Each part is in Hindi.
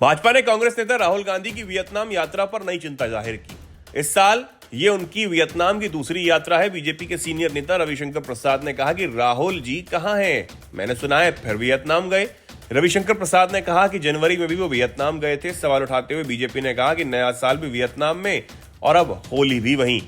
भाजपा ने कांग्रेस नेता राहुल गांधी की वियतनाम यात्रा पर नई चिंता जाहिर की। इस साल ये उनकी वियतनाम की दूसरी यात्रा है। बीजेपी के सीनियर नेता रविशंकर प्रसाद ने कहा कि राहुल जी कहां हैं? मैंने सुना है फिर वियतनाम गए। रविशंकर प्रसाद ने कहा कि जनवरी में भी वो वियतनाम गए थे। सवाल उठाते हुए बीजेपी ने कहा कि नया साल भी वियतनाम में और अब होली भी वहीं।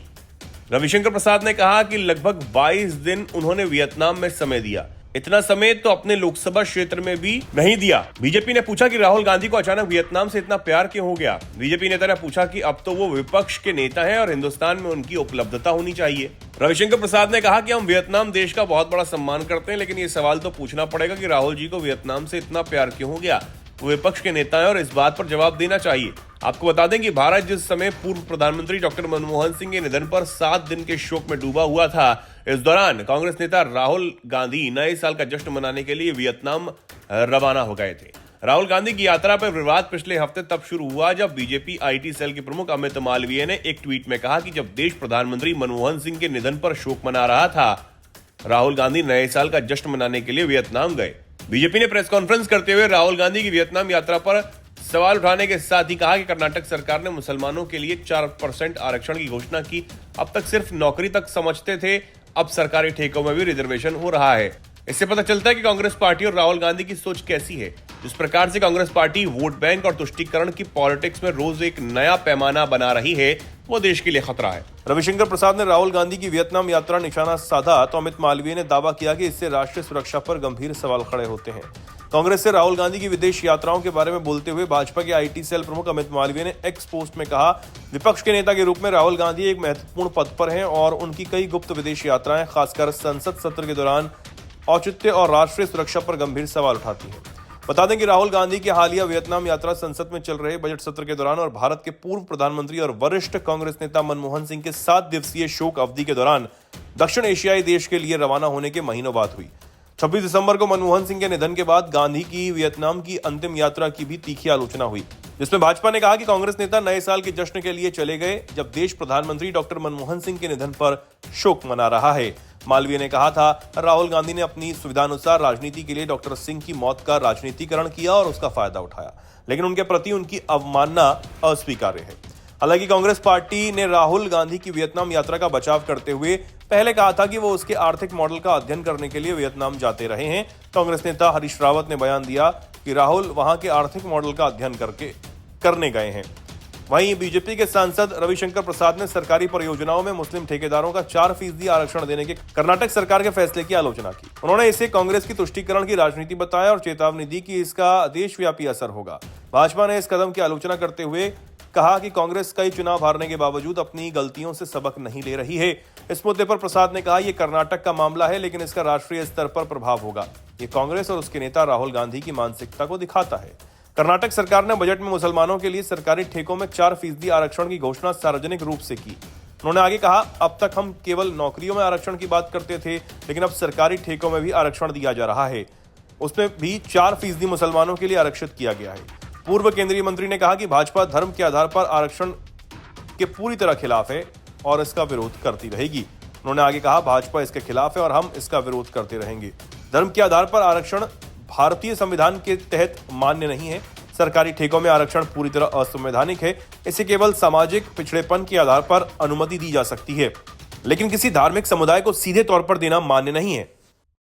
रविशंकर प्रसाद ने कहा कि लगभग 22 दिन उन्होंने वियतनाम में समय दिया। इतना समय तो अपने लोकसभा क्षेत्र में भी नहीं दिया। बीजेपी ने पूछा कि राहुल गांधी को अचानक वियतनाम से इतना प्यार क्यों हो गया। बीजेपी नेता ने पूछा कि अब तो वो विपक्ष के नेता हैं और हिंदुस्तान में उनकी उपलब्धता होनी चाहिए। रविशंकर प्रसाद ने कहा कि हम वियतनाम देश का बहुत बड़ा सम्मान करते हैं, लेकिन ये सवाल तो पूछना पड़ेगा कि राहुल जी को वियतनाम से इतना प्यार क्यों हो गया। वो विपक्ष के नेता है और इस बात पर जवाब देना चाहिए। आपको बता दें कि भारत जिस समय पूर्व प्रधानमंत्री डॉक्टर मनमोहन सिंह के निधन पर 7 दिन के शोक में डूबा हुआ था, इस दौरान कांग्रेस नेता राहुल गांधी नए साल का जश्न मनाने के लिए वियतनाम रवाना हो गए थे। राहुल गांधी की यात्रा पर विवाद पिछले हफ्ते तब शुरू हुआ जब बीजेपी आईटी सेल के प्रमुख अमित मालवीय ने एक ट्वीट में कहा कि जब देश प्रधानमंत्री मनमोहन सिंह के निधन पर शोक मना रहा था, राहुल गांधी नए साल का जश्न मनाने के लिए वियतनाम गए। बीजेपी ने प्रेस कॉन्फ्रेंस करते हुए राहुल गांधी की वियतनाम यात्रा पर सवाल उठाने के साथ ही कहा कि कर्नाटक सरकार ने मुसलमानों के लिए 4% आरक्षण की घोषणा की। अब तक सिर्फ नौकरी तक समझते थे, अब सरकारी ठेकों में भी रिजर्वेशन हो रहा है। इससे पता चलता है कि कांग्रेस पार्टी और राहुल गांधी की सोच कैसी है। जिस प्रकार से कांग्रेस पार्टी वोट बैंक और तुष्टीकरण की पॉलिटिक्स में रोज एक नया पैमाना बना रही है, वो देश के लिए खतरा है। रविशंकर प्रसाद ने राहुल गांधी की वियतनाम यात्रा निशाना साधा तो अमित मालवीय ने दावा किया कि इससे राष्ट्रीय सुरक्षा पर गंभीर सवाल खड़े होते हैं। कांग्रेस से राहुल गांधी की विदेश यात्राओं के बारे में बोलते हुए भाजपा के आईटी सेल प्रमुख अमित मालवीय ने एक्स पोस्ट में कहा, विपक्ष के नेता के रूप में राहुल गांधी एक महत्वपूर्ण पद पर हैं और उनकी कई गुप्त विदेश यात्राएं खासकर संसद सत्र के दौरान औचित्य और राष्ट्रीय सुरक्षा पर गंभीर सवाल उठाती है। बता दें कि राहुल गांधी की हालिया वियतनाम यात्रा संसद में चल रहे बजट सत्र के दौरान और भारत के पूर्व प्रधानमंत्री और वरिष्ठ कांग्रेस नेता मनमोहन सिंह के 7 दिवसीय शोक अवधि के दौरान दक्षिण एशियाई देश के लिए रवाना होने के महीनों बाद हुई। 26 दिसंबर को मनमोहन सिंह के निधन के बाद गांधी की वियतनाम की अंतिम यात्रा की भी तीखी आलोचना हुई, जिसमें भाजपा ने कहा कि कांग्रेस नेता नए साल के जश्न के लिए चले गए जब देश प्रधानमंत्री डॉक्टर मनमोहन सिंह के निधन पर शोक मना रहा है। मालवीय ने कहा था, राहुल गांधी ने अपनी सुविधानुसार राजनीति के लिए डॉक्टर सिंह की मौत का राजनीतिकरण किया और उसका फायदा उठाया, लेकिन उनके प्रति उनकी अवमानना अस्वीकार्य है। हालांकि कांग्रेस पार्टी ने राहुल गांधी की वियतनाम यात्रा का बचाव करते हुए पहले कहा था कि वो उसके आर्थिक मॉडल का अध्ययन करने के लिए वियतनाम जाते रहे हैं। कांग्रेस नेता हरीश रावत ने बयान दिया कि राहुल वहां के आर्थिक मॉडल का अध्ययन करने गए हैं। वहीं बीजेपी के सांसद रविशंकर प्रसाद ने सरकारी परियोजनाओं में मुस्लिम ठेकेदारों का 4% आरक्षण देने के कर्नाटक सरकार के फैसले की आलोचना की। उन्होंने इसे कांग्रेस की तुष्टीकरण की राजनीति बताया और चेतावनी दी कि इसका देशव्यापी असर होगा। भाजपा ने इस कदम की आलोचना करते हुए कहा कि कांग्रेस कई चुनाव हारने के बावजूद अपनी गलतियों से सबक नहीं ले रही है। इस मुद्दे पर प्रसाद ने कहा, यह कर्नाटक का मामला है, लेकिन इसका राष्ट्रीय स्तर पर प्रभाव होगा। ये कांग्रेस और उसके नेता राहुल गांधी की मानसिकता को दिखाता है। कर्नाटक सरकार ने बजट में मुसलमानों के लिए सरकारी ठेकों में 4% आरक्षण की घोषणा सार्वजनिक रूप से की। उन्होंने आगे कहा, अब तक हम केवल नौकरियों में आरक्षण की बात करते थे, लेकिन अब सरकारी ठेकों में भी आरक्षण दिया जा रहा है। उसमें भी 4% मुसलमानों के लिए आरक्षित किया गया है। पूर्व केंद्रीय मंत्री ने कहा कि भाजपा धर्म के आधार पर आरक्षण के पूरी तरह खिलाफ है और इसका विरोध करती रहेगी। उन्होंने आगे कहा, भाजपा इसके खिलाफ है और हम इसका विरोध करते रहेंगे। धर्म के आधार पर आरक्षण भारतीय संविधान के तहत मान्य नहीं है। सरकारी ठेकों में आरक्षण पूरी तरह असंवैधानिक है। इसे केवल सामाजिक पिछड़ेपन के आधार पर अनुमति दी जा सकती है, लेकिन किसी धार्मिक समुदाय को सीधे तौर पर देना मान्य नहीं है।